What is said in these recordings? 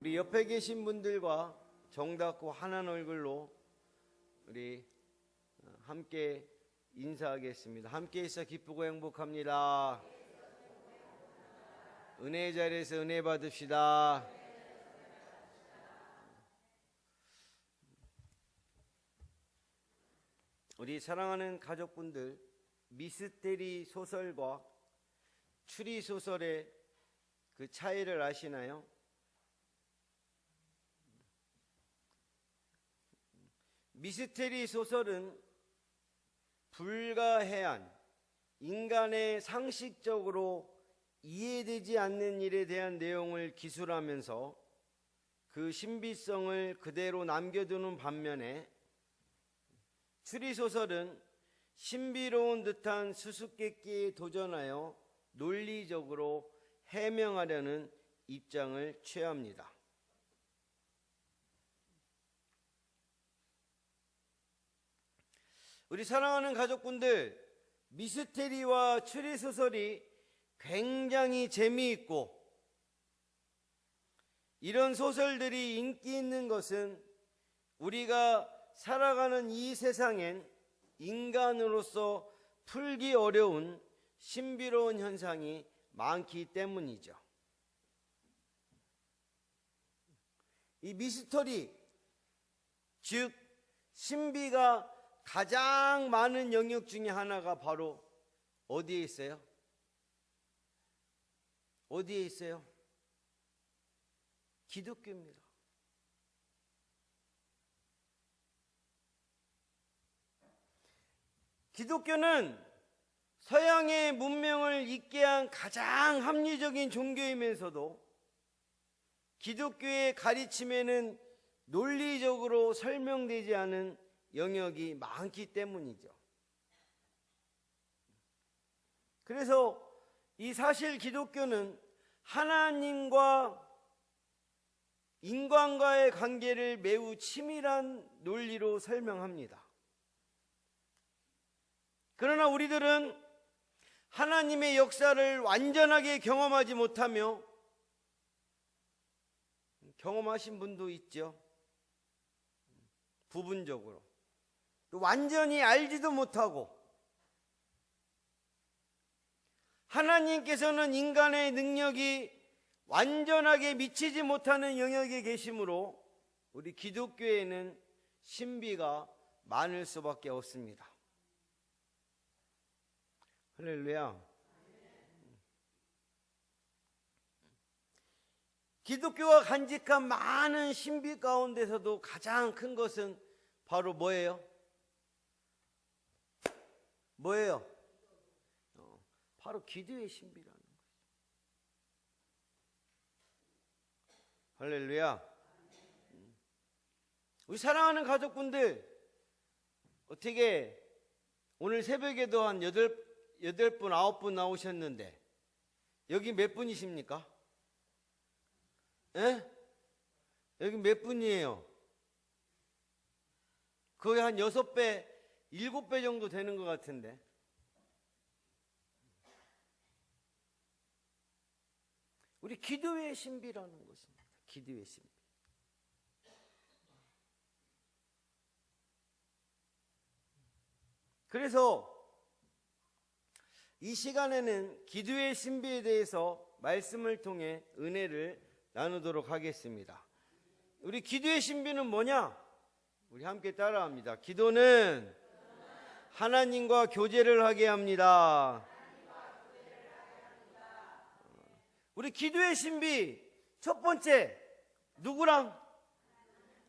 우리 옆에 계신 분들과 정답고 환한 얼굴로 우리 함께 인사하겠습니다. 함께 있어 기쁘고 행복합니다. 은혜의 자리에서 은혜 받읍시다. 우리 사랑하는 가족분들, 미스테리 소설과 추리 소설의 그 차이를 아시나요? 미스테리 소설은 불가해안, 인간의 상식적으로 이해되지 않는 일에 대한 내용을 기술하면서 그 신비성을 그대로 남겨두는 반면에, 추리소설은 신비로운 듯한 수수께끼에 도전하여 논리적으로 해명하려는 입장을 취합니다. 우리 사랑하는 가족분들, 미스테리와 추리소설이 굉장히 재미있고, 이런 소설들이 인기 있는 것은 우리가 살아가는 이 세상엔 인간으로서 풀기 어려운 신비로운 현상이 많기 때문이죠. 이 미스터리, 즉 신비가 가장 많은 영역 중에 하나가 바로 어디에 있어요? 어디에 있어요? 기독교입니다. 기독교는 서양의 문명을 잇게 한 가장 합리적인 종교이면서도 기독교의 가르침에는 논리적으로 설명되지 않은 영역이 많기 때문이죠. 그래서 이 사실 기독교는 하나님과 인간과의 관계를 매우 치밀한 논리로 설명합니다. 그러나 우리들은 하나님의 역사를 완전하게 경험하지 못하며, 경험하신 분도 있죠. 부분적으로. 또 완전히 알지도 못하고, 하나님께서는 인간의 능력이 완전하게 미치지 못하는 영역에 계시므로 우리 기독교에는 신비가 많을 수밖에 없습니다. 할렐루야. 기독교가 간직한 많은 신비 가운데서도 가장 큰 것은 바로 뭐예요? 뭐예요? 바로 기도의 신비라는 거예요. 할렐루야. 우리 사랑하는 가족분들, 어떻게 오늘 새벽에도 한 8분, 9분 나오셨는데 여기 몇 분이십니까? 예? 여기 몇 분이에요? 거의 한 6배, 7배 정도 되는 것 같은데. 우리 기도의 신비라는 것입니다. 기도의 신비. 그래서 이 시간에는 기도의 신비에 대해서 말씀을 통해 은혜를 나누도록 하겠습니다. 우리 기도의 신비는 뭐냐? 우리 함께 따라합니다. 기도는 하나님과 교제를 하게 합니다. 우리 기도의 신비 첫 번째, 누구랑?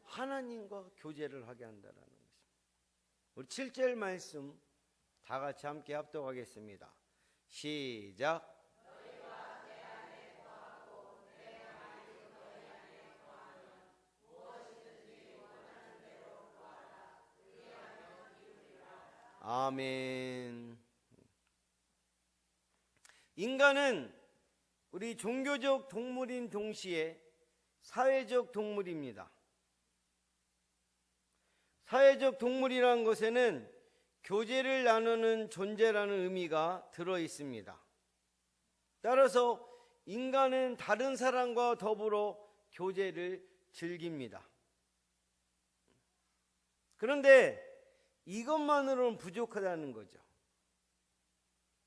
하나님과 교제를 하게 한다는 것입니다. 우리 7절 말씀 다 같이 함께 합독하겠습니다. 시작. 아멘. 인간은 우리 종교적 동물인 동시에 사회적 동물입니다. 사회적 동물이라는 것에는 교제를 나누는 존재라는 의미가 들어 있습니다. 따라서 인간은 다른 사람과 더불어 교제를 즐깁니다. 그런데 이것만으로는 부족하다는 거죠.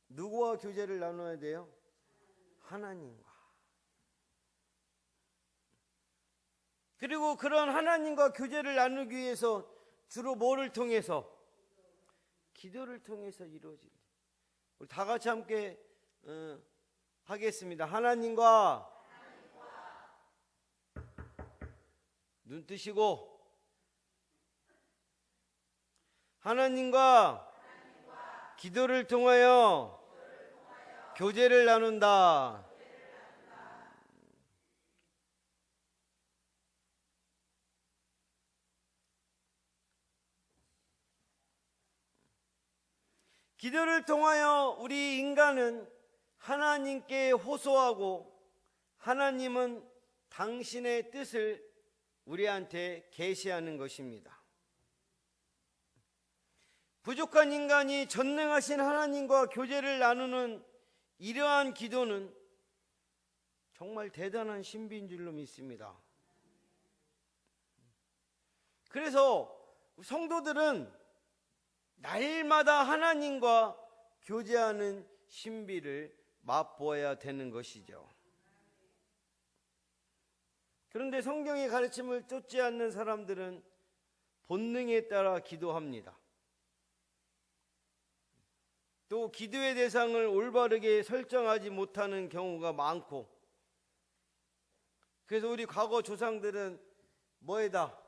누구와 교제를 나눠야 돼요? 하나님과. 그리고 그런 하나님과 교제를 나누기 위해서 주로 뭐를 통해서? 기도를 통해서 이루어집니다. 우리 다 같이 함께 하겠습니다. 하나님과 눈 뜨시고 하나님과 기도를 통하여 교제를 나눈다. 기도를 통하여 우리 인간은 하나님께 호소하고 하나님은 당신의 뜻을 우리한테 계시하는 것입니다. 부족한 인간이 전능하신 하나님과 교제를 나누는 이러한 기도는 정말 대단한 신비인 줄로 믿습니다. 그래서 성도들은 날마다 하나님과 교제하는 신비를 맛보아야 되는 것이죠. 그런데 성경의 가르침을 쫓지 않는 사람들은 본능에 따라 기도합니다. 또 기도의 대상을 올바르게 설정하지 못하는 경우가 많고, 그래서 우리 과거 조상들은 뭐에다?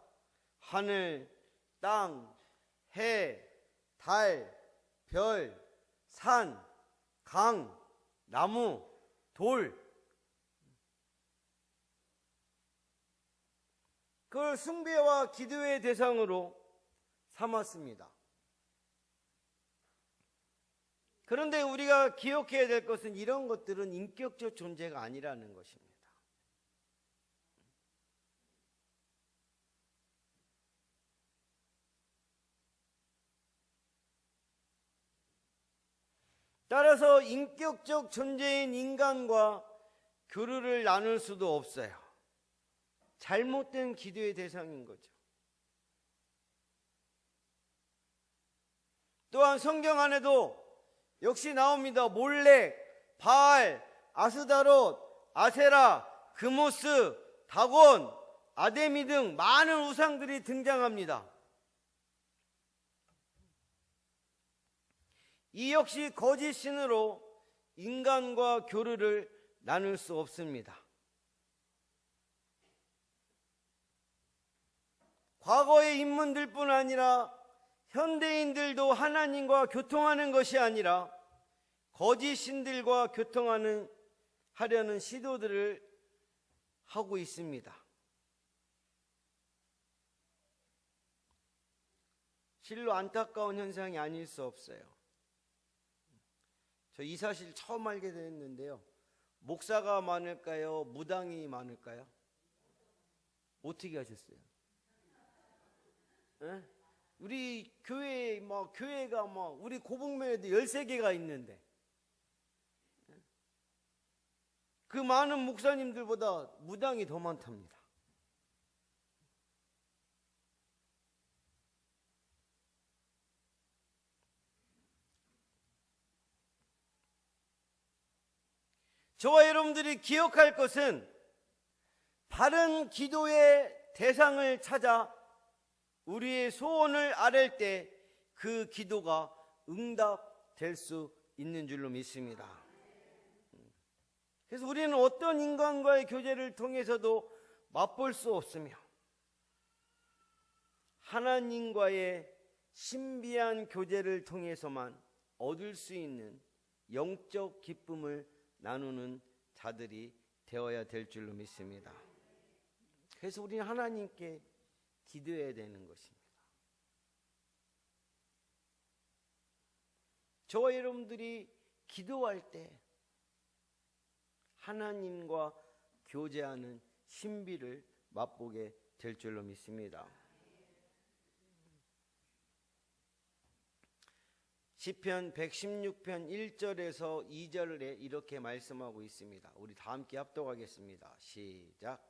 하늘, 땅, 해, 달, 별, 산, 강, 나무, 돌, 그걸 숭배와 기도의 대상으로 삼았습니다. 그런데 우리가 기억해야 될 것은 이런 것들은 인격적 존재가 아니라는 것입니다. 따라서 인격적 존재인 인간과 교류를 나눌 수도 없어요. 잘못된 기도의 대상인 거죠. 또한 성경 안에도 역시 나옵니다. 몰렉, 바알, 아스다롯, 아세라, 그모스, 다곤, 아데미 등 많은 우상들이 등장합니다. 이 역시 거짓 신으로 인간과 교류를 나눌 수 없습니다. 과거의 인문들뿐 아니라 현대인들도 하나님과 교통하는 것이 아니라 거짓 신들과 하려는 시도들을 하고 있습니다. 실로 안타까운 현상이 아닐 수 없어요. 저 이 사실 처음 알게 됐는데요. 목사가 많을까요? 무당이 많을까요? 어떻게 하셨어요? 에? 우리 교회가 우리 고북면에도 13개가 있는데 그 많은 목사님들보다 무당이 더 많답니다. 저와 여러분들이 기억할 것은 바른 기도의 대상을 찾아 우리의 소원을 아뢰 때 그 기도가 응답될 수 있는 줄로 믿습니다. 그래서 우리는 어떤 인간과의 교제를 통해서도 맛볼 수 없으며 하나님과의 신비한 교제를 통해서만 얻을 수 있는 영적 기쁨을 나누는 자들이 되어야 될 줄로 믿습니다. 그래서 우리는 하나님께 기도해야 되는 것입니다. 저와 여러분들이 기도할 때 하나님과 교제하는 신비를 맛보게 될 줄로 믿습니다. 시편 116편 1절에서 2절에 이렇게 말씀하고 있습니다. 우리 다 함께 합독하겠습니다. 시작.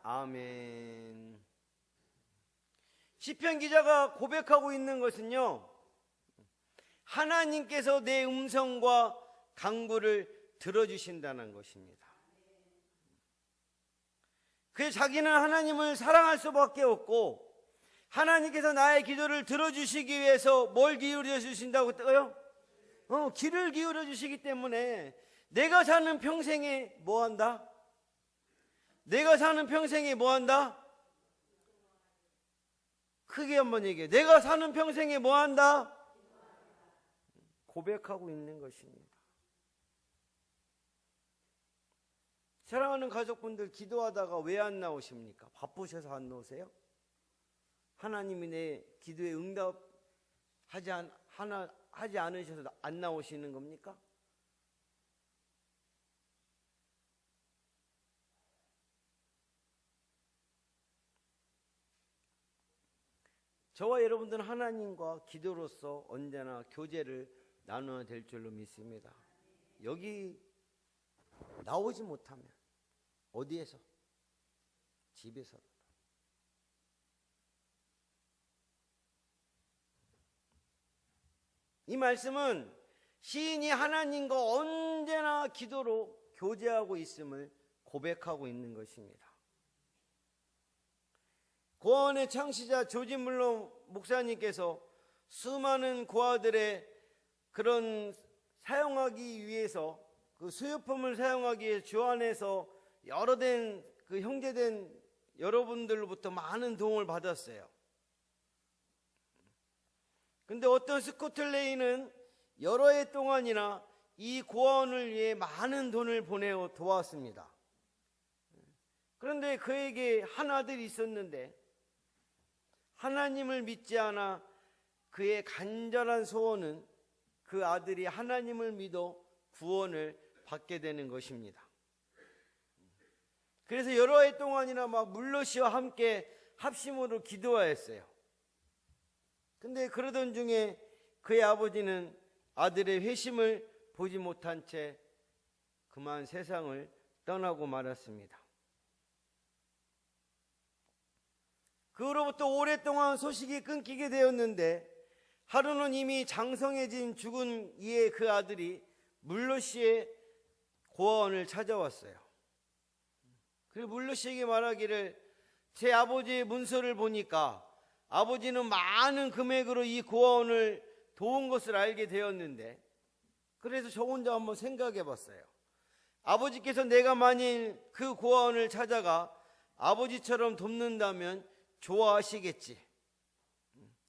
아멘. 시편 기자가 고백하고 있는 것은요, 하나님께서 내 음성과 간구를 들어주신다는 것입니다. 그래서 자기는 하나님을 사랑할 수밖에 없고, 하나님께서 나의 기도를 들어주시기 위해서 뭘 기울여 주신다고 떠요? 귀를 기울여 주시기 때문에 내가 사는 평생에 뭐 한다? 내가 사는 평생에 뭐 한다? 크게 한번 얘기해. 내가 사는 평생에 뭐 한다? 고백하고 있는 것입니다. 사랑하는 가족분들, 기도하다가 왜 안 나오십니까? 바쁘셔서 안 나오세요? 하나님이 내 기도에 응답하지 않으셔서 안 나오시는 겁니까? 저와 여러분들은 하나님과 기도로서 언제나 교제를 나눠야 될 줄로 믿습니다. 여기 나오지 못하면 어디에서? 집에서. 이 말씀은 시인이 하나님과 언제나 기도로 교제하고 있음을 고백하고 있는 것입니다. 고아원의 창시자 조지 물러 목사님께서 수많은 고아들의 그런 사용하기 위해서, 그 수유품을 사용하기 위해 주 안에서 여러 된 그 형제된 여러분들로부터 많은 도움을 받았어요. 근데 어떤 스코틀레이는 여러 해 동안이나 이 고아원을 위해 많은 돈을 보내어 도왔습니다. 그런데 그에게 한 아들이 있었는데 하나님을 믿지 않아 그의 간절한 소원은 그 아들이 하나님을 믿어 구원을 받게 되는 것입니다. 그래서 여러 해 동안이나 막 물러시와 함께 합심으로 기도하였어요. 근데 그러던 중에 그의 아버지는 아들의 회심을 보지 못한 채 그만 세상을 떠나고 말았습니다. 그로부터 오랫동안 소식이 끊기게 되었는데 하루는 이미 장성해진 죽은 이의 그 아들이 물러시의 고아원을 찾아왔어요. 그리고 물러시에게 말하기를, 제 아버지의 문서를 보니까 아버지는 많은 금액으로 이 고아원을 도운 것을 알게 되었는데, 그래서 저 혼자 한번 생각해 봤어요. 아버지께서 내가 만일 그 고아원을 찾아가 아버지처럼 돕는다면 좋아하시겠지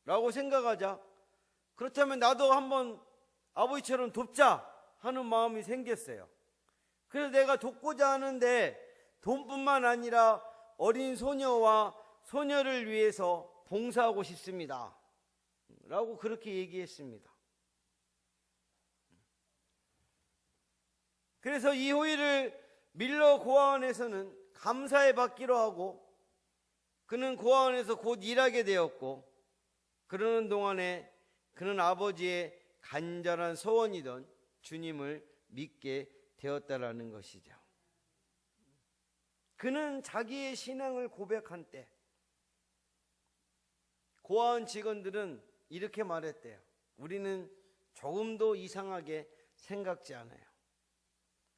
라고 생각하자, 그렇다면 나도 한번 아버지처럼 돕자 하는 마음이 생겼어요. 그래서 내가 돕고자 하는데 돈뿐만 아니라 어린 소녀와 소녀를 위해서 봉사하고 싶습니다 라고 그렇게 얘기했습니다. 그래서 이 호의를 밀러 고아원에서는 감사해 받기로 하고, 그는 고아원에서 곧 일하게 되었고, 그러는 동안에 그는 아버지의 간절한 소원이던 주님을 믿게 되었다라는 것이죠. 그는 자기의 신앙을 고백한 때 고아원 직원들은 이렇게 말했대요. 우리는 조금도 이상하게 생각지 않아요.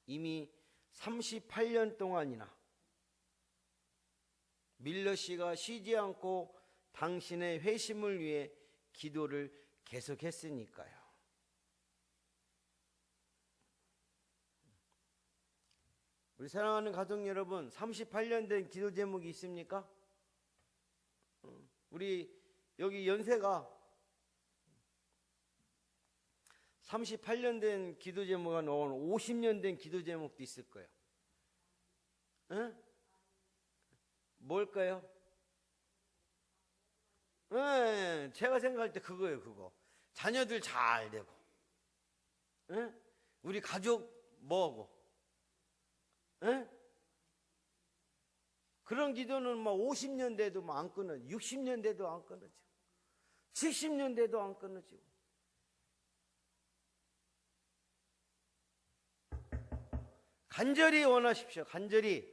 이미 38년 동안이나 밀러 씨가 쉬지 않고 당신의 회심을 위해 기도를 계속했으니까요. 우리 사랑하는 가족 여러분, 38년 된 기도 제목이 있습니까? 우리 여기 연세가 38년 된 기도 제목이 나온 50년 된 기도 제목도 있을 거예요. 응? 뭘까요? 네, 제가 생각할 때 그거예요. 그거 자녀들 잘 되고, 에? 우리 가족 뭐하고? 에? 그런 기도는 막 50년 돼도 안 끊어지고 60년 돼도 안 끊어지고 70년 돼도 안 끊어지고 간절히 원하십시오. 간절히.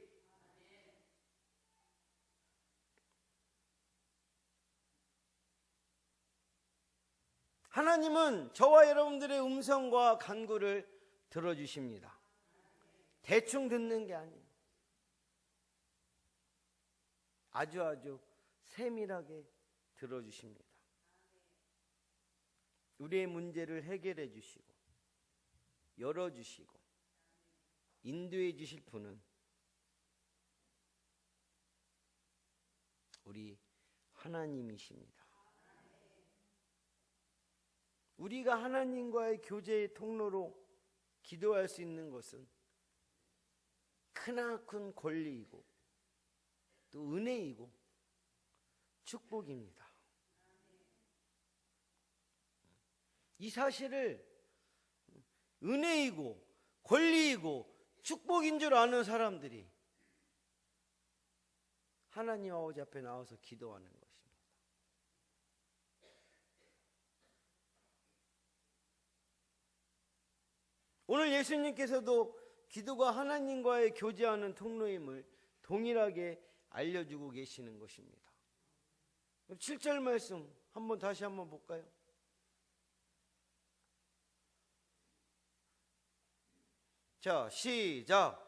하나님은 저와 여러분들의 음성과 간구를 들어주십니다. 대충 듣는 게 아니에요. 아주 세밀하게 들어주십니다. 우리의 문제를 해결해 주시고 열어주시고 인도해 주실 분은 우리 하나님이십니다. 우리가 하나님과의 교제의 통로로 기도할 수 있는 것은 크나큰 권리이고 또 은혜이고 축복입니다. 이 사실을 은혜이고 권리이고 축복인 줄 아는 사람들이 하나님 아버지 앞에 나와서 기도하는 것입니다. 오늘 예수님께서도 기도가 하나님과의 교제하는 통로임을 동일하게 알려주고 계시는 것입니다. 7절 말씀 다시 한번 볼까요? 자, 시작.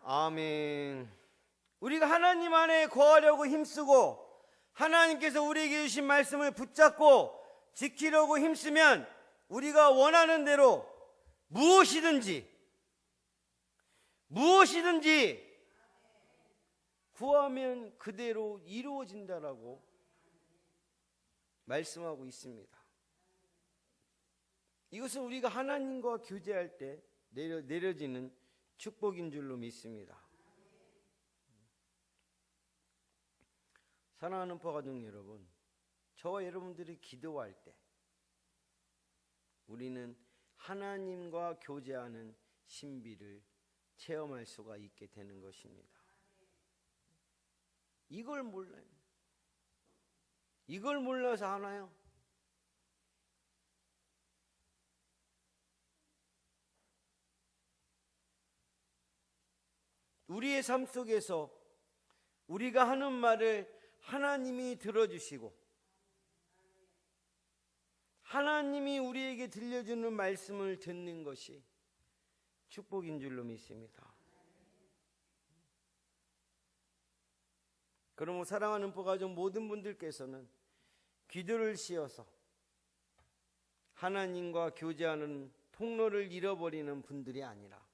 아멘. 우리가 하나님 안에 거하려고 힘쓰고 하나님께서 우리에게 주신 말씀을 붙잡고 지키려고 힘쓰면 우리가 원하는 대로 무엇이든지 구하면 그대로 이루어진다라고 말씀하고 있습니다. 이것은 우리가 하나님과 교제할 때 내려지는 축복인 줄로 믿습니다. 사랑하는 포가족 여러분, 저와 여러분들이 기도할 때 우리는 하나님과 교제하는 신비를 체험할 수가 있게 되는 것입니다. 이걸 몰라요. 이걸 몰라서 하나요? 우리의 삶 속에서 우리가 하는 말을 하나님이 들어주시고 하나님이 우리에게 들려주는 말씀을 듣는 것이 축복인 줄로 믿습니다. 그러므로 사랑하는 포가족 모든 분들께서는 기도를 씌워서 하나님과 교제하는 통로를 잃어버리는 분들이 아니라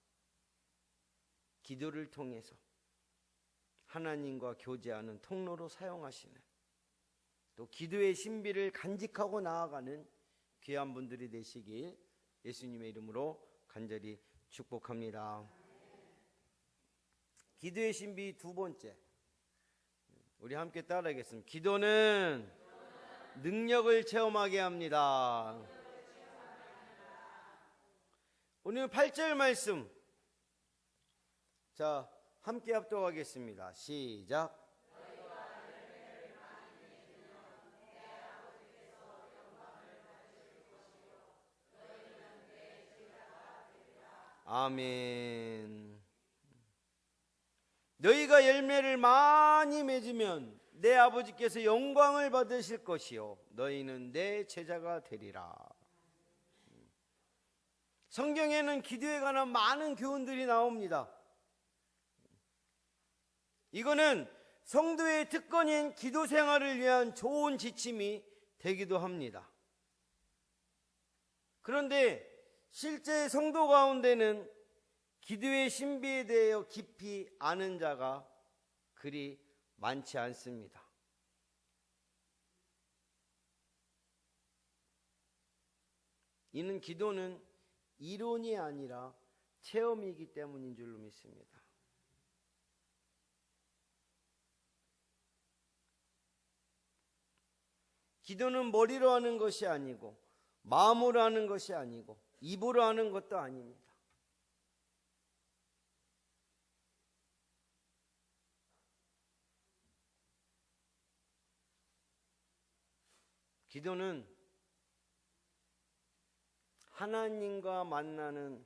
기도를 통해서 하나님과 교제하는 통로로 사용하시는 또 기도의 신비를 간직하고 나아가는 귀한 분들이 되시길 예수님의 이름으로 간절히 축복합니다. 기도의 신비 두 번째, 우리 함께 따라하겠습니다. 기도는 능력을 체험하게 합니다. 오늘 8절 말씀, 자 함께 합독하겠습니다. 시작. 아멘. 너희가 열매를 많이 맺으면 내 아버지께서 영광을 받으실 것이요 너희는 내 제자가 되리라. 성경에는 기도에 관한 많은 교훈들이 나옵니다. 이거는 성도의 특권인 기도 생활을 위한 좋은 지침이 되기도 합니다. 그런데 실제 성도 가운데는 기도의 신비에 대해 깊이 아는 자가 그리 많지 않습니다. 이는 기도는 이론이 아니라 체험이기 때문인 줄로 믿습니다. 기도는 머리로 하는 것이 아니고 마음으로 하는 것이 아니고 입으로 하는 것도 아닙니다. 기도는 하나님과 만나는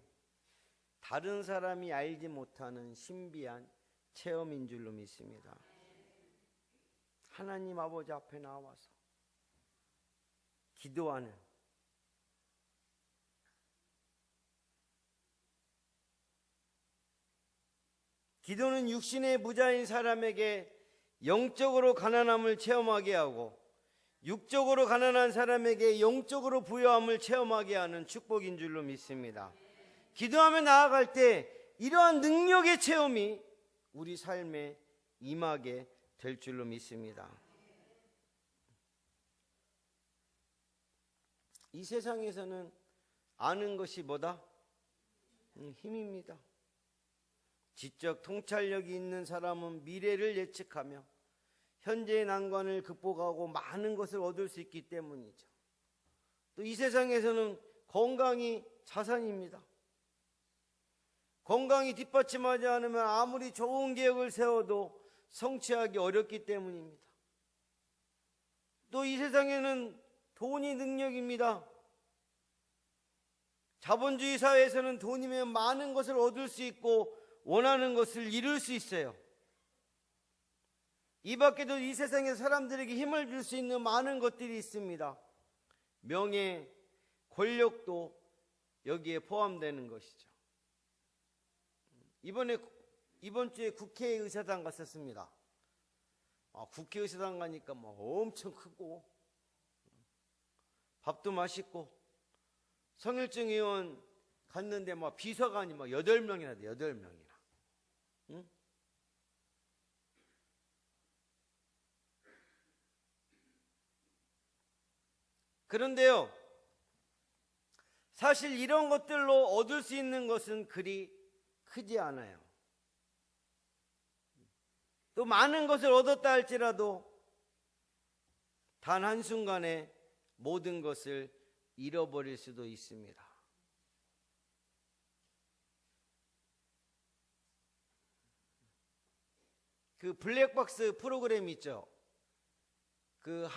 다른 사람이 알지 못하는 신비한 체험인 줄로 믿습니다. 하나님 아버지 앞에 나와서 기도하는, 기도는 육신의 부자인 사람에게 영적으로 가난함을 체험하게 하고 육적으로 가난한 사람에게 영적으로 부유함을 체험하게 하는 축복인 줄로 믿습니다. 기도하며 나아갈 때 이러한 능력의 체험이 우리 삶에 임하게 될 줄로 믿습니다. 이 세상에서는 아는 것이 뭐다? 힘입니다. 지적 통찰력이 있는 사람은 미래를 예측하며 현재의 난관을 극복하고 많은 것을 얻을 수 있기 때문이죠. 또 이 세상에서는 건강이 자산입니다. 건강이 뒷받침하지 않으면 아무리 좋은 계획을 세워도 성취하기 어렵기 때문입니다. 또 이 세상에는 돈이 능력입니다. 자본주의 사회에서는 돈이면 많은 것을 얻을 수 있고 원하는 것을 이룰 수 있어요. 이 밖에도 이 세상에 사람들에게 힘을 줄 수 있는 많은 것들이 있습니다. 명예, 권력도 여기에 포함되는 것이죠. 이번 주에 국회의사당 갔었습니다. 국회의사당 가니까 엄청 크고 밥도 맛있고 성일정 의원 갔는데 비서관이 8명이나 돼. 8명이나. 응? 그런데요, 사실 이런 것들로 얻을 수 있는 것은 그리 크지 않아요. 또 많은 것을 얻었다 할지라도 단 한순간에 모든 것을 잃어버릴 수도 있습니다. 그 블랙박스 프로그램 있죠? 그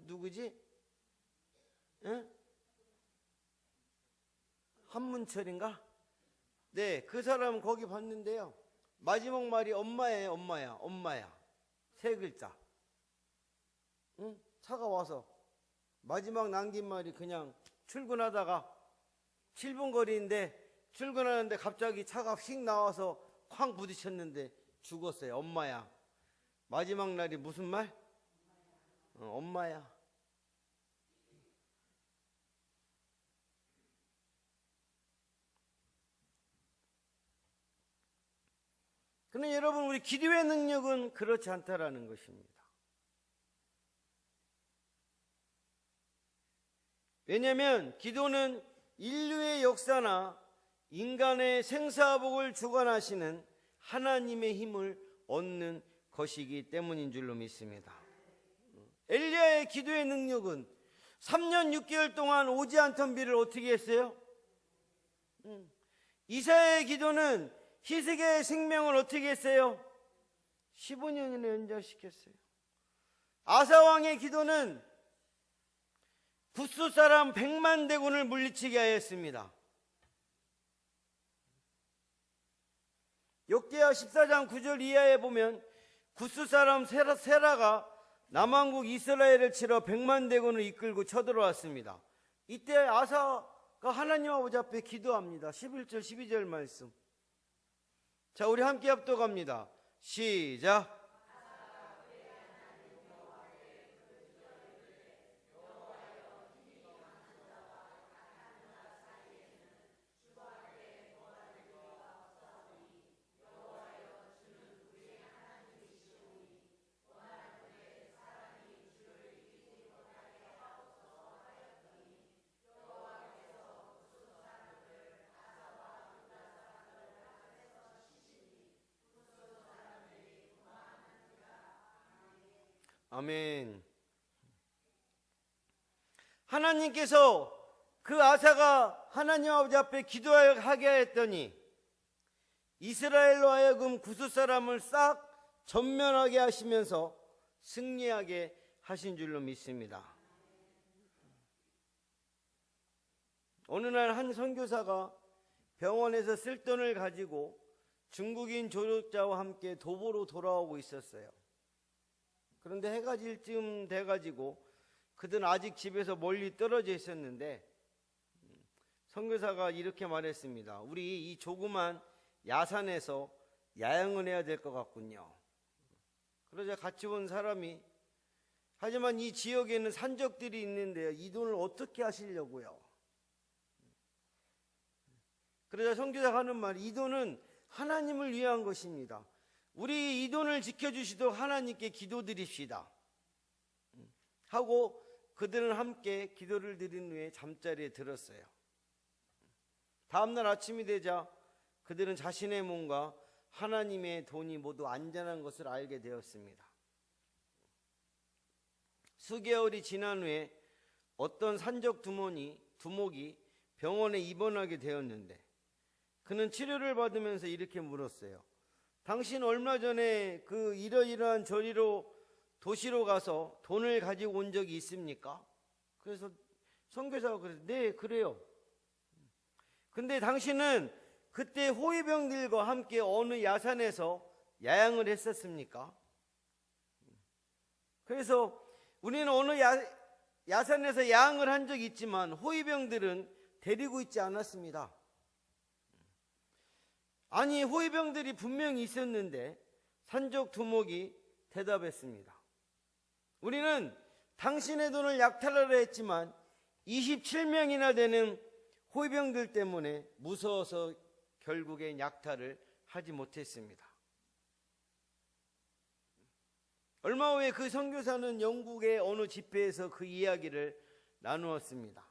누구지? 응? 한문철인가? 네, 그 사람 거기 봤는데요. 마지막 말이 엄마예요, 엄마야. 3글자. 응? 차가 와서 마지막 남긴 말이 그냥 출근하다가 7분 거리인데 출근하는데 갑자기 차가 휙 나와서 쾅 부딪혔는데 죽었어요. 엄마야. 마지막 날이 무슨 말? 엄마야. 그런데 여러분, 우리 기도의 능력은 그렇지 않다라는 것입니다. 왜냐하면 기도는 인류의 역사나 인간의 생사복을 주관하시는 하나님의 힘을 얻는 것이기 때문인 줄로 믿습니다. 엘리야의 기도의 능력은 3년 6개월 동안 오지 않던 비를 어떻게 했어요? 이사야의 기도는 히스기야의 생명을 어떻게 했어요? 15년이나 연장시켰어요. 아사왕의 기도는 굿수 사람 100만 대군을 물리치게 하였습니다. 역대하 14장 9절 이하에 보면 굿수 사람 세라가 남왕국 이스라엘을 치러 100만 대군을 이끌고 쳐들어왔습니다. 이때 아사가 하나님 아버지 앞에 기도합니다. 11절 12절 말씀. 자, 우리 함께 합독합니다. 시작. 아멘. 하나님께서 그 아사가 하나님 아버지 앞에 기도하게 하였더니 이스라엘로 하여금 구스 사람을 싹 전면하게 하시면서 승리하게 하신 줄로 믿습니다. 어느 날 한 선교사가 병원에서 쓸 돈을 가지고 중국인 조력자와 함께 도보로 돌아오고 있었어요. 그런데 해가 질 쯤 돼가지고 그들은 아직 집에서 멀리 떨어져 있었는데 선교사가 이렇게 말했습니다. 우리 이 조그만 야산에서 야영을 해야 될 것 같군요. 그러자 같이 온 사람이 하지만 이 지역에는 산적들이 있는데요. 이 돈을 어떻게 하시려고요? 그러자 선교사가 하는 말이 이 돈은 하나님을 위한 것입니다. 우리 이 돈을 지켜주시도록 하나님께 기도드립시다 하고 그들은 함께 기도를 드린 후에 잠자리에 들었어요. 다음날 아침이 되자 그들은 자신의 몸과 하나님의 돈이 모두 안전한 것을 알게 되었습니다. 수개월이 지난 후에 어떤 산적 두목이 병원에 입원하게 되었는데 그는 치료를 받으면서 이렇게 물었어요. 당신 얼마 전에 그 이러이러한 도시로 가서 돈을 가지고 온 적이 있습니까? 그래서 선교사가 그래서 네, 그래요. 근데 당신은 그때 호위병들과 함께 어느 야산에서 야영을 했었습니까? 그래서 우리는 어느 야산에서 야영을 한 적이 있지만 호위병들은 데리고 있지 않았습니다. 아니, 호위병들이 분명히 있었는데 산적 두목이 대답했습니다. 우리는 당신의 돈을 약탈하려 했지만 27명이나 되는 호위병들 때문에 무서워서 결국엔 약탈을 하지 못했습니다. 얼마 후에 그 선교사는 영국의 어느 집회에서 그 이야기를 나누었습니다.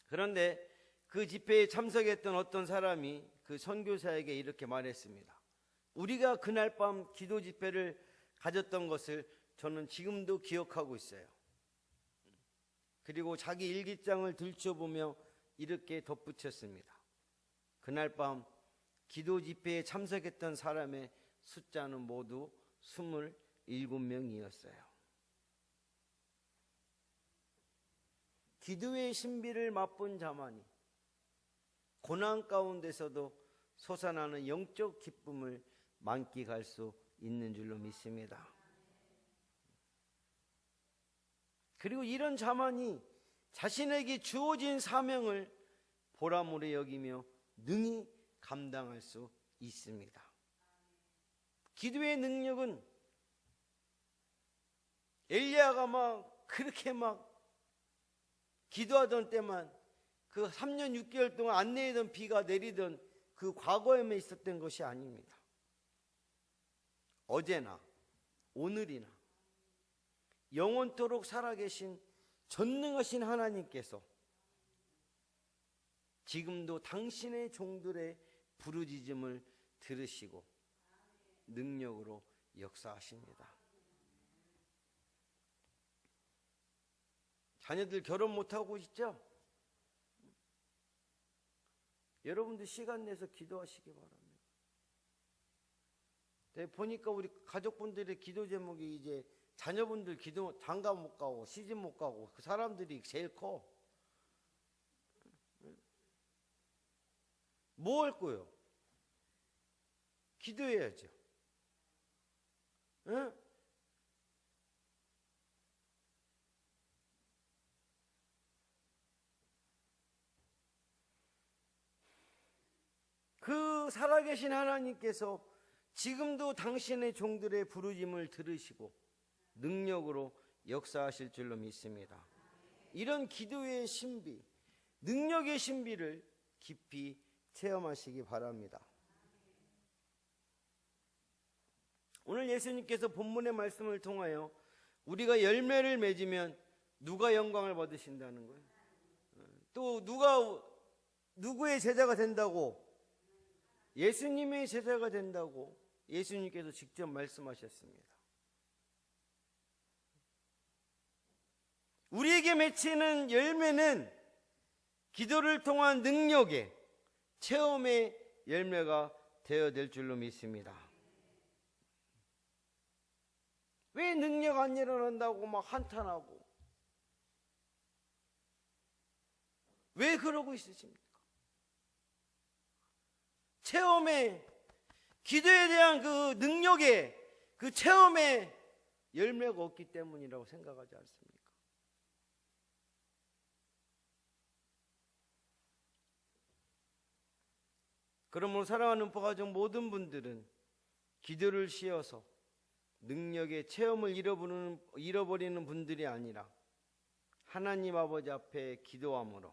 그런데 그 집회에 참석했던 어떤 사람이 그 선교사에게 이렇게 말했습니다. 우리가 그날 밤 기도 집회를 가졌던 것을 저는 지금도 기억하고 있어요. 그리고 자기 일기장을 들춰보며 이렇게 덧붙였습니다. 그날 밤 기도 집회에 참석했던 사람의 숫자는 모두 27명이었어요. 기도의 신비를 맛본 자만이 고난 가운데서도 솟아나는 영적 기쁨을 만끽할 수 있는 줄로 믿습니다. 그리고 이런 자만이 자신에게 주어진 사명을 보람으로 여기며 능히 감당할 수 있습니다. 기도의 능력은 엘리야가 그렇게 기도하던 때만 그 3년 6개월 동안 안 내리던 비가 내리던 그 과거에만 있었던 것이 아닙니다. 어제나 오늘이나 영원토록 살아계신 전능하신 하나님께서 지금도 당신의 종들의 부르짖음을 들으시고 능력으로 역사하십니다. 자녀들 결혼 못하고 있죠? 여러분들 시간 내서 기도하시기 바랍니다. 보니까 우리 가족분들의 기도 제목이 이제 자녀분들 기도 장가 못 가고 시집 못 가고 그 사람들이 제일 커. 뭐 할 거예요? 기도해야죠. 응? 그 살아계신 하나님께서 지금도 당신의 종들의 부르짖음을 들으시고 능력으로 역사하실 줄로 믿습니다. 이런 기도의 신비, 능력의 신비를 깊이 체험하시기 바랍니다. 오늘 예수님께서 본문의 말씀을 통하여 우리가 열매를 맺으면 누가 영광을 받으신다는 거예요? 또 누구의 제자가 된다고? 예수님의 제자가 된다고 예수님께서 직접 말씀하셨습니다. 우리에게 맺히는 열매는 기도를 통한 능력의 체험의 열매가 되어야 될 줄로 믿습니다. 왜 능력 안 일어난다고 막 한탄하고 왜 그러고 있으십니까? 체험의, 기도에 대한 그 능력의 그 체험의 열매가 없기 때문이라고 생각하지 않습니까? 그러므로 사랑하는 포가족 모든 분들은 기도를 쉬어서 능력의 체험을 잃어버리는 분들이 아니라 하나님 아버지 앞에 기도함으로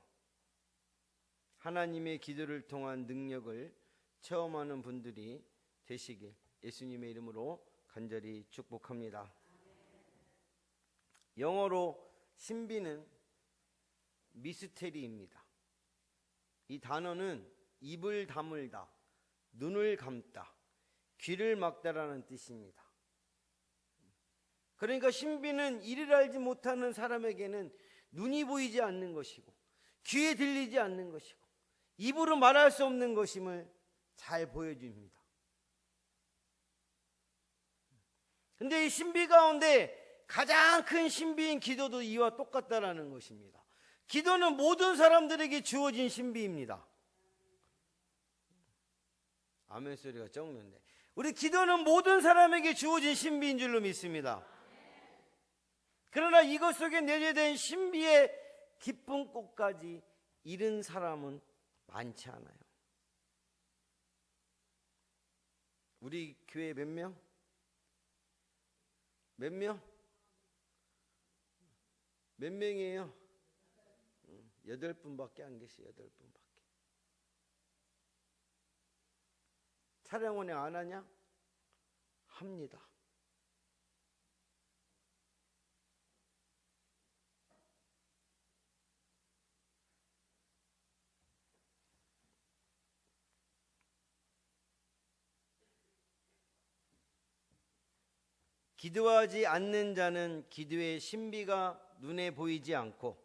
하나님의 기도를 통한 능력을 체험하는 분들이 되시길 예수님의 이름으로 간절히 축복합니다. 영어로 신비는 미스테리입니다. 이 단어는 입을 다물다, 눈을 감다, 귀를 막다라는 뜻입니다. 그러니까 신비는 이를 알지 못하는 사람에게는 눈이 보이지 않는 것이고 귀에 들리지 않는 것이고 입으로 말할 수 없는 것임을 잘 보여줍니다. 근데 이 신비 가운데 가장 큰 신비인 기도도 이와 똑같다라는 것입니다. 기도는 모든 사람들에게 주어진 신비입니다. 아멘 소리가 적는데 우리 기도는 모든 사람에게 주어진 신비인 줄로 믿습니다. 그러나 이것 속에 내재된 신비의 기쁜 꽃까지 잃은 사람은 많지 않아요. 우리 교회 몇 명? 몇 명? 몇 명이에요? 8분밖에 안 계세요. 8분밖에. 차량원에 안 하냐? 합니다. 기도하지 않는 자는 기도의 신비가 눈에 보이지 않고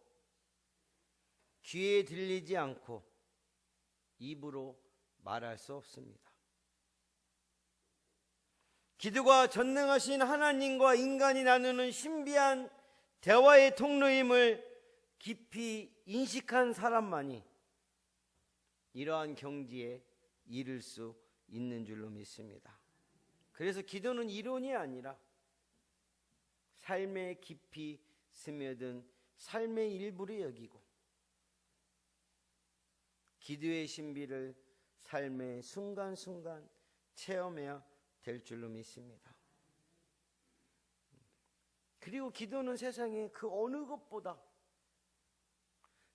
귀에 들리지 않고 입으로 말할 수 없습니다. 기도가 전능하신 하나님과 인간이 나누는 신비한 대화의 통로임을 깊이 인식한 사람만이 이러한 경지에 이를 수 있는 줄로 믿습니다. 그래서 기도는 이론이 아니라 삶에 깊이 스며든 삶의 일부를 여기고 기도의 신비를 삶의 순간순간 체험해야 될 줄로 믿습니다. 그리고 기도는 세상에 그 어느 것보다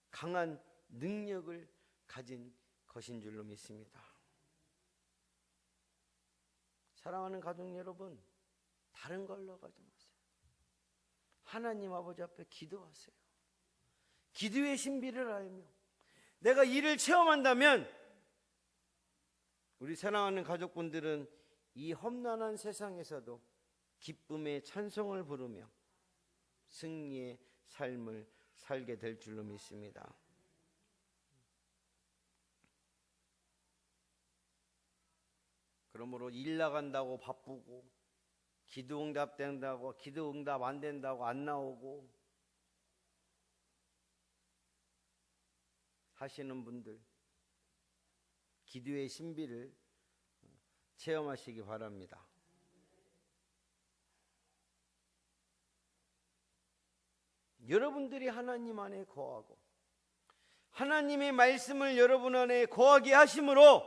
강한 능력을 가진 것인 줄로 믿습니다. 사랑하는 가족 여러분, 다른 걸로 가지 마세요. 하나님 아버지 앞에 기도하세요. 기도의 신비를 알며 내가 이를 체험한다면 우리 사랑하는 가족분들은 이 험난한 세상에서도 기쁨의 찬송을 부르며 승리의 삶을 살게 될 줄로 믿습니다. 그러므로 일 나간다고 바쁘고 기도 응답 된다고 기도 응답 안 된다고 안 나오고 하시는 분들 기도의 신비를 체험하시기 바랍니다. 여러분들이 하나님 안에 거하고 하나님의 말씀을 여러분 안에 거하게 하심으로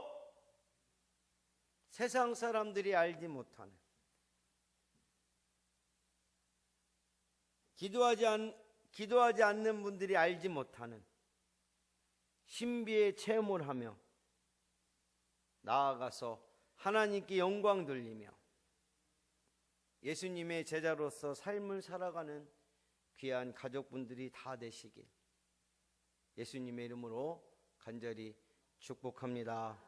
세상 사람들이 알지 못하는 기도하지 않는 분들이 알지 못하는 신비의 체험을 하며 나아가서 하나님께 영광 돌리며 예수님의 제자로서 삶을 살아가는 귀한 가족분들이 다 되시길 예수님의 이름으로 간절히 축복합니다.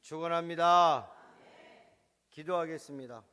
축원합니다. 기도하겠습니다.